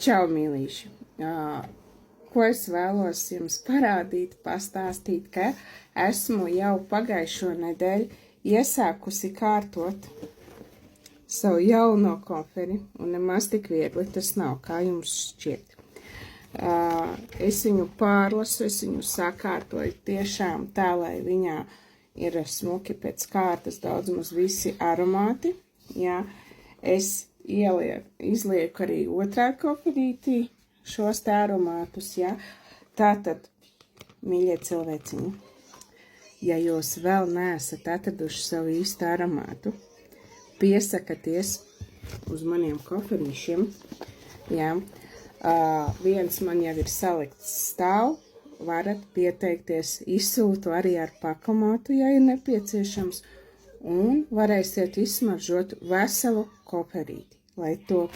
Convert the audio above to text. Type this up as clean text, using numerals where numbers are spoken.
Čau, mīlīši! Ko es vēlos jums parādīt, pastāstīt, ka esmu jau pagājušo nedēļu iesākusi kārtot savu jauno koferi, un nemaz tik viegli tas nav, kā jums šķiet. Es viņu pārlasu, es viņu sakārtoju tiešām tā, lai viņā ir smuki pēc kārtas daudz maz visi aromāti, jā. Es izlieku arī otrā koferītī šos te aromātus, jā. Tātad, mīļie cilvēciņi, ja jūs vēl neesat atraduši savu īstu aromātu, piesakaties uz maniem koferīšiem, jā. Viens man jau ir salikts stāv, varat pieteikties, izsūtu arī ar pakamātu, ja ir nepieciešams, un varēsiet izsmaržot veselu koferīti, lai top